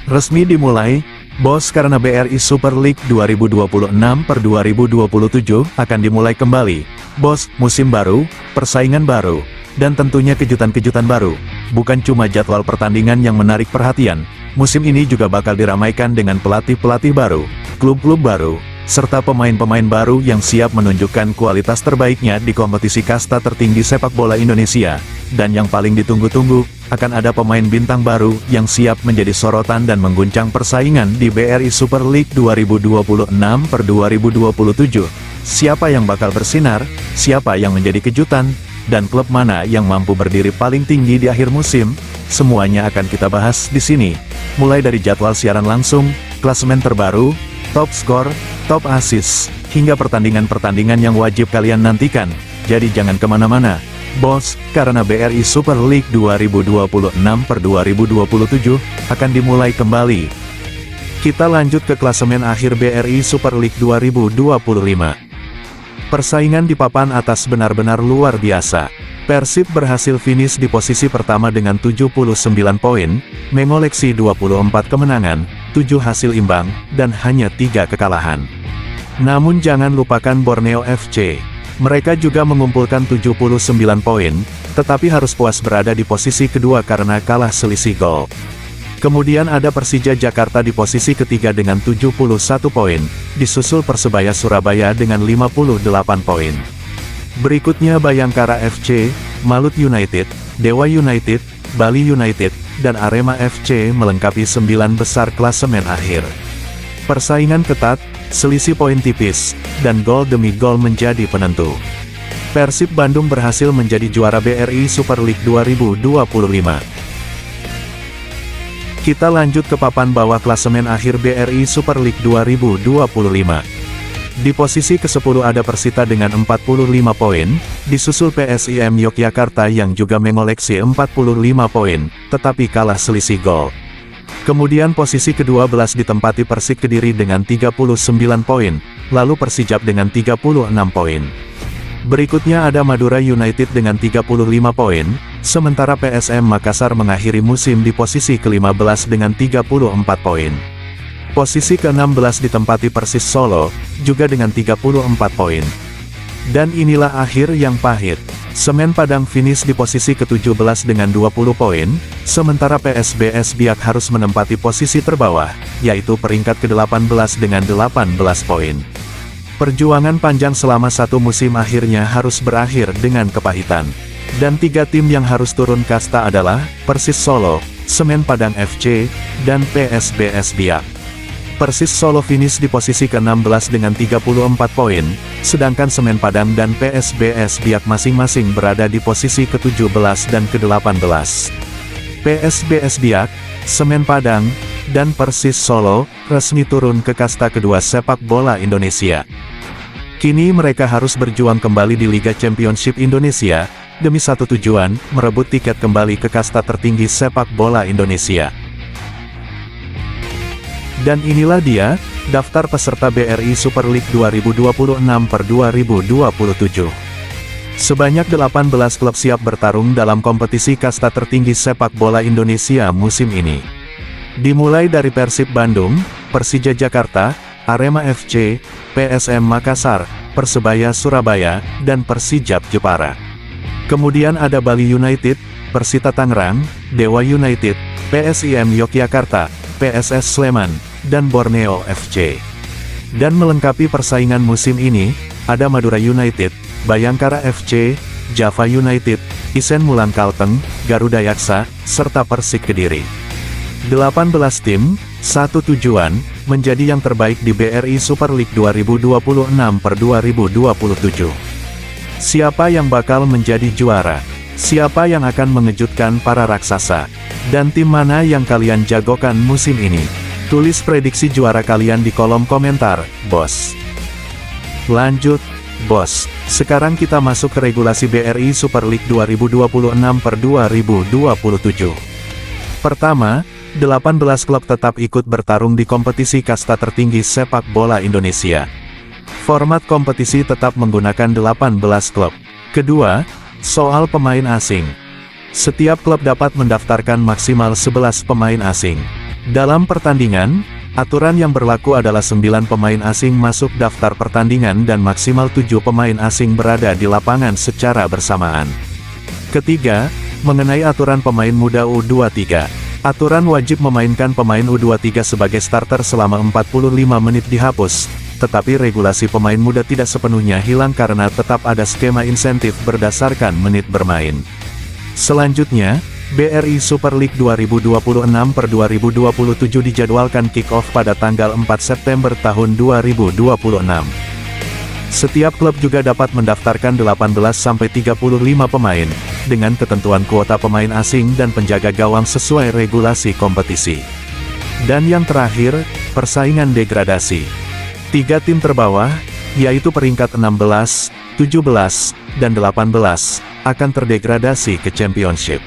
Resmi dimulai, bos, karena BRI Super League 2026/2027 akan dimulai kembali. Bos, musim baru, persaingan baru, dan tentunya kejutan-kejutan baru. Bukan cuma jadwal pertandingan yang menarik perhatian, musim ini juga bakal diramaikan dengan pelatih-pelatih baru, klub-klub baru, serta pemain-pemain baru yang siap menunjukkan kualitas terbaiknya di kompetisi kasta tertinggi sepak bola Indonesia. Dan yang paling ditunggu-tunggu, akan ada pemain bintang baru yang siap menjadi sorotan dan mengguncang persaingan di BRI Super League 2026/2027. Siapa yang bakal bersinar, siapa yang menjadi kejutan, dan klub mana yang mampu berdiri paling tinggi di akhir musim, semuanya akan kita bahas di sini. Mulai dari jadwal siaran langsung, klasemen terbaru, top skor, top assist, hingga pertandingan-pertandingan yang wajib kalian nantikan. Jadi jangan kemana-mana, bos, karena BRI Super League 2026/2027 akan dimulai kembali. Kita lanjut ke klasemen akhir BRI Super League 2025. Persaingan di papan atas benar-benar luar biasa. Persib berhasil finish di posisi pertama dengan 79 poin, mengoleksi 24 kemenangan, 7 hasil imbang, dan hanya 3 kekalahan. Namun jangan lupakan Borneo FC. Mereka juga mengumpulkan 79 poin, tetapi harus puas berada di posisi kedua karena kalah selisih gol. Kemudian ada Persija Jakarta di posisi ketiga dengan 71 poin, disusul Persebaya Surabaya dengan 58 poin. Berikutnya Bayangkara FC, Malut United, Dewa United, Bali United, dan Arema FC melengkapi 9 besar klasemen akhir. Persaingan ketat, selisih poin tipis, dan gol demi gol menjadi penentu. Persib Bandung berhasil menjadi juara BRI Super League 2025. Kita lanjut ke papan bawah klasemen akhir BRI Super League 2025. Di posisi ke-10 ada Persita dengan 45 poin, disusul PSIM Yogyakarta yang juga mengoleksi 45 poin, tetapi kalah selisih gol. Kemudian posisi ke-12 ditempati Persik Kediri dengan 39 poin, lalu Persijap dengan 36 poin. Berikutnya ada Madura United dengan 35 poin, sementara PSM Makassar mengakhiri musim di posisi ke-15 dengan 34 poin. Posisi ke-16 ditempati Persis Solo, juga dengan 34 poin. Dan inilah akhir yang pahit. Semen Padang finish di posisi ke-17 dengan 20 poin, sementara PSBS Biak harus menempati posisi terbawah, yaitu peringkat ke-18 dengan 18 poin. Perjuangan panjang selama satu musim akhirnya harus berakhir dengan kepahitan. Dan 3 tim yang harus turun kasta adalah Persis Solo, Semen Padang FC, dan PSBS Biak. Persis Solo finish di posisi ke-16 dengan 34 poin, sedangkan Semen Padang dan PSBS Biak masing-masing berada di posisi ke-17 dan ke-18. PSBS Biak, Semen Padang, dan Persis Solo resmi turun ke kasta kedua sepak bola Indonesia. Kini mereka harus berjuang kembali di Liga Championship Indonesia, demi satu tujuan, merebut tiket kembali ke kasta tertinggi sepak bola Indonesia. Dan inilah dia, daftar peserta BRI Super League 2026/2027. Sebanyak 18 klub siap bertarung dalam kompetisi kasta tertinggi sepak bola Indonesia musim ini. Dimulai dari Persib Bandung, Persija Jakarta, Arema FC, PSM Makassar, Persebaya Surabaya, dan Persijap Jepara. Kemudian ada Bali United, Persita Tangerang, Dewa United, PSIM Yogyakarta, PSS Sleman, dan Borneo FC. Dan melengkapi persaingan musim ini, ada Madura United, Bayangkara FC, Java United, Isen Mulang Kalteng, Garuda Yaksa, serta Persik Kediri. 18 tim, satu tujuan, menjadi yang terbaik di BRI Super League 2026/2027. Siapa yang bakal menjadi juara? Siapa yang akan mengejutkan para raksasa? Dan tim mana yang kalian jagokan musim ini? Tulis prediksi juara kalian di kolom komentar, bos. Lanjut, bos. Sekarang kita masuk ke regulasi BRI Super League 2026/2027. Pertama, 18 klub tetap ikut bertarung di kompetisi kasta tertinggi sepak bola Indonesia. Format kompetisi tetap menggunakan 18 klub. Kedua, soal pemain asing. Setiap klub dapat mendaftarkan maksimal 11 pemain asing. Dalam pertandingan, aturan yang berlaku adalah 9 pemain asing masuk daftar pertandingan dan maksimal 7 pemain asing berada di lapangan secara bersamaan. Ketiga, mengenai aturan pemain muda U23. Aturan wajib memainkan pemain U23 sebagai starter selama 45 menit dihapus, tetapi regulasi pemain muda tidak sepenuhnya hilang karena tetap ada skema insentif berdasarkan menit bermain. Selanjutnya, BRI Super League 2026/2027 dijadwalkan kick-off pada tanggal 4 September tahun 2026. Setiap klub juga dapat mendaftarkan 18-35 pemain, dengan ketentuan kuota pemain asing dan penjaga gawang sesuai regulasi kompetisi. Dan yang terakhir, persaingan degradasi. 3 tim terbawah, yaitu peringkat 16, 17, dan 18, akan terdegradasi ke Championship.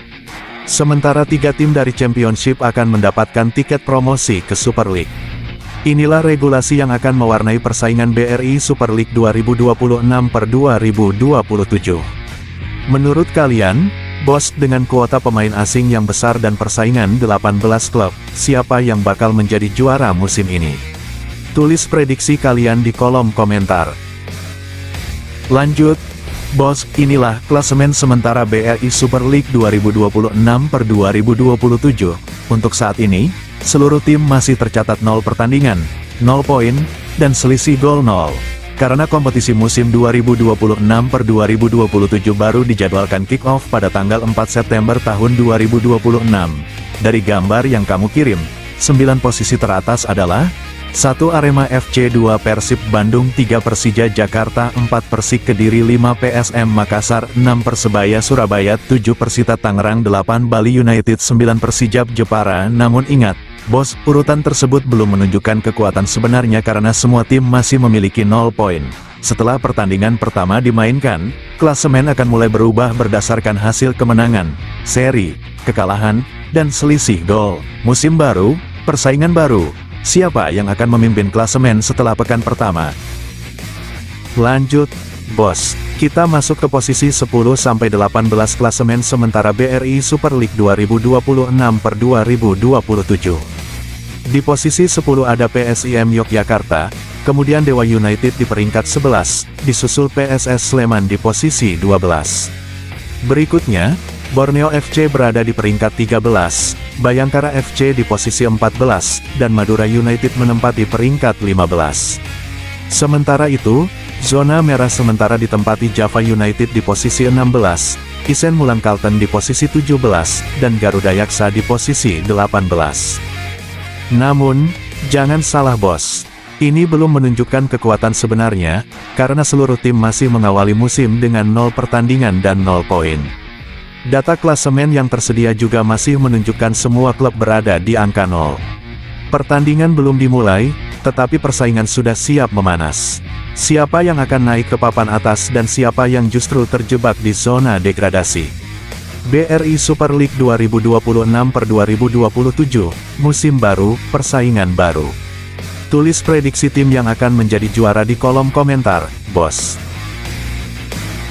Sementara 3 tim dari Championship akan mendapatkan tiket promosi ke Super League. Inilah regulasi yang akan mewarnai persaingan BRI Super League 2026/2027. Menurut kalian, bos, dengan kuota pemain asing yang besar dan persaingan 18 klub, siapa yang bakal menjadi juara musim ini? Tulis prediksi kalian di kolom komentar. Lanjut, bos, inilah klasemen sementara BRI Super League 2026/2027. Untuk saat ini, seluruh tim masih tercatat 0 pertandingan, 0 poin, dan selisih gol 0. Karena kompetisi musim 2026/2027 baru dijadwalkan kick-off pada tanggal 4 September tahun 2026. Dari gambar yang kamu kirim, 9 posisi teratas adalah 1 Arema FC, 2 Persib Bandung, 3 Persija Jakarta, 4 Persik Kediri, 5 PSM Makassar, 6 Persebaya Surabaya, 7 Persita Tangerang, 8 Bali United, 9 Persijap Jepara. Namun ingat, bos, urutan tersebut belum menunjukkan kekuatan sebenarnya karena semua tim masih memiliki 0 poin. Setelah pertandingan pertama dimainkan, klasemen akan mulai berubah berdasarkan hasil kemenangan, seri, kekalahan, dan selisih gol. Musim baru, persaingan baru. Siapa yang akan memimpin klasemen setelah pekan pertama? Lanjut, bos. Kita masuk ke posisi 10-18 klasemen sementara BRI Super League 2026/2027. Di posisi 10 ada PSIM Yogyakarta, kemudian Dewa United di peringkat 11, disusul PSS Sleman di posisi 12. Berikutnya, Borneo FC berada di peringkat 13, Bayangkara FC di posisi 14, dan Madura United menempati peringkat 15. Sementara itu, zona merah sementara ditempati Java United di posisi 16, Isen Mulang Kalteng di posisi 17, dan Garuda Yaksa di posisi 18. Namun, jangan salah bos. Ini belum menunjukkan kekuatan sebenarnya, karena seluruh tim masih mengawali musim dengan 0 pertandingan dan 0 poin. Data klasemen yang tersedia juga masih menunjukkan semua klub berada di angka 0. Pertandingan belum dimulai, tetapi persaingan sudah siap memanas. Siapa yang akan naik ke papan atas dan siapa yang justru terjebak di zona degradasi? BRI Super League 2026/2027, musim baru, persaingan baru. Tulis prediksi tim yang akan menjadi juara di kolom komentar, bos.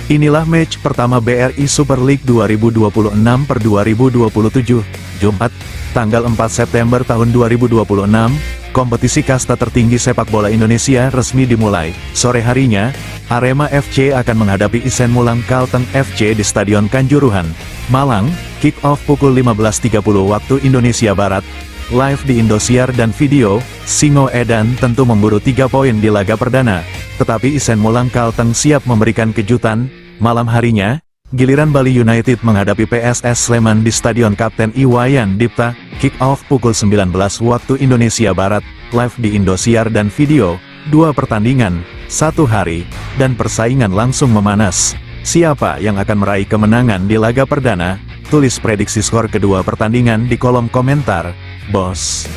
Inilah match pertama BRI Super League 2026/2027, Jumat, tanggal 4 September tahun 2026, kompetisi kasta tertinggi sepak bola Indonesia resmi dimulai. Sore harinya, Arema FC akan menghadapi Isen Mulang Kalteng FC di Stadion Kanjuruhan, Malang, kick-off pukul 15.30 waktu Indonesia Barat. Live di Indosiar dan video, Singo Edan tentu memburu 3 poin di laga perdana, tetapi Isen Mulang Kalteng siap memberikan kejutan. Malam harinya, giliran Bali United menghadapi PSS Sleman di Stadion Kapten Iwayan Dipta, kick-off pukul 19 waktu Indonesia Barat, live di Indosiar dan video, 2 pertandingan, 1 hari, dan persaingan langsung memanas. Siapa yang akan meraih kemenangan di laga perdana? Tulis prediksi skor kedua pertandingan di kolom komentar, bos.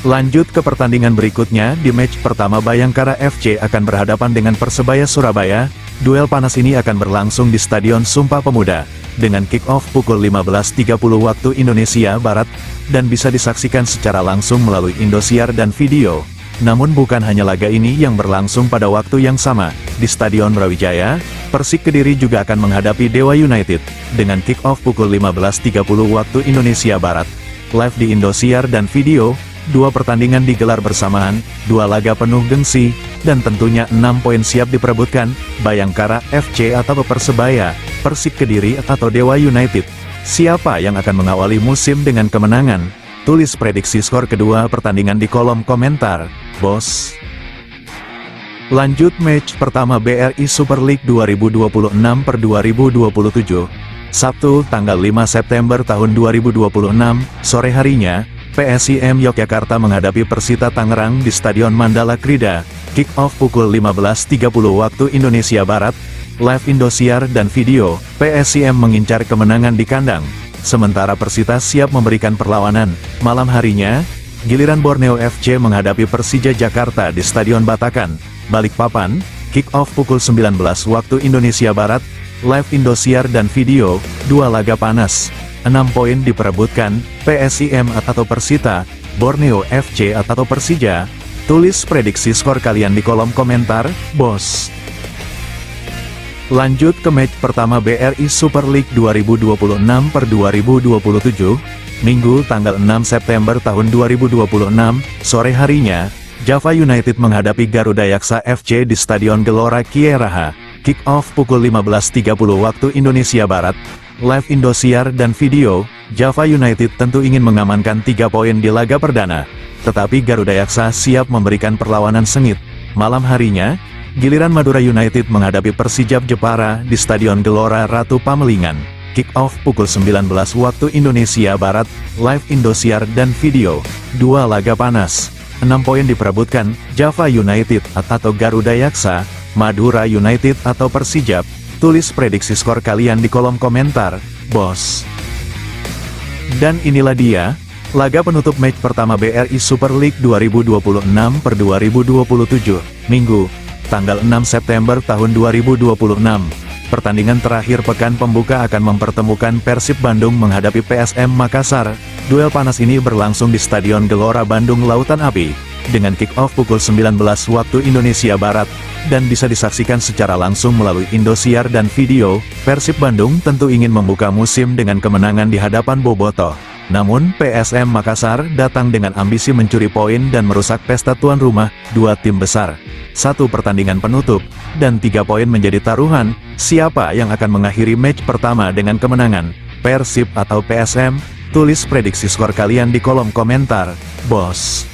Lanjut ke pertandingan berikutnya. Di match pertama Bayangkara FC akan berhadapan dengan Persebaya Surabaya. Duel panas ini akan berlangsung di Stadion Sumpah Pemuda, dengan kick-off pukul 15.30 waktu Indonesia Barat, dan bisa disaksikan secara langsung melalui Indosiar dan video. Namun bukan hanya laga ini yang berlangsung pada waktu yang sama. Di Stadion Brawijaya, Persik Kediri juga akan menghadapi Dewa United, dengan kick-off pukul 15.30 waktu Indonesia Barat. live di Indosiar dan video. 2 pertandingan digelar bersamaan, 2 laga penuh gengsi, dan tentunya 6 poin siap diperebutkan, Bayangkara FC atau Persebaya, Persik Kediri atau Dewa United. Siapa yang akan mengawali musim dengan kemenangan? Tulis prediksi skor kedua pertandingan di kolom komentar, bos. Lanjut match pertama BRI Super League 2026/2027. Sabtu, tanggal 5 September tahun 2026, sore harinya, PSIM Yogyakarta menghadapi Persita Tangerang di Stadion Mandala Krida. Kick-off pukul 15.30 waktu Indonesia Barat. Live Indosiar dan video, PSIM mengincar kemenangan di kandang. Sementara Persita siap memberikan perlawanan. Malam harinya, giliran Borneo FC menghadapi Persija Jakarta di Stadion Batakan, Balikpapan. Kick-off pukul 19 waktu Indonesia Barat. Live Indosiar dan video, 2 laga panas. 6 poin diperebutkan, PSIM atau Persita, Borneo FC atau Persija. Tulis prediksi skor kalian di kolom komentar, bos. Lanjut ke match pertama BRI Super League 2026/2027, Minggu tanggal 6 September tahun 2026, sore harinya, Java United menghadapi Garuda Yaksa FC di Stadion Gelora Kieraha. Kick-off pukul 15.30 waktu Indonesia Barat. Live Indosiar dan video, Java United tentu ingin mengamankan 3 poin di laga perdana. Tetapi Garuda Yaksa siap memberikan perlawanan sengit. Malam harinya, giliran Madura United menghadapi Persijap Jepara di Stadion Gelora Ratu Pamelingan. Kick-off pukul 19 waktu Indonesia Barat. Live Indosiar dan video, 2 laga panas. 6 poin diperebutkan, Java United atau Garuda Yaksa, Madura United atau Persijap. Tulis prediksi skor kalian di kolom komentar, bos. Dan inilah dia, laga penutup match pertama BRI Super League 2026/2027, Minggu, tanggal 6 September tahun 2026. Pertandingan terakhir pekan pembuka akan mempertemukan Persib Bandung menghadapi PSM Makassar. Duel panas ini berlangsung di Stadion Gelora Bandung Lautan Api, dengan kick-off pukul 19 waktu Indonesia Barat, dan bisa disaksikan secara langsung melalui Indosiar dan video. Persib Bandung tentu ingin membuka musim dengan kemenangan di hadapan Bobotoh. Namun, PSM Makassar datang dengan ambisi mencuri poin dan merusak pesta tuan rumah, 2 tim besar. 1 pertandingan penutup, dan 3 poin menjadi taruhan. Siapa yang akan mengakhiri match pertama dengan kemenangan? Persib atau PSM? Tulis prediksi skor kalian di kolom komentar, bos.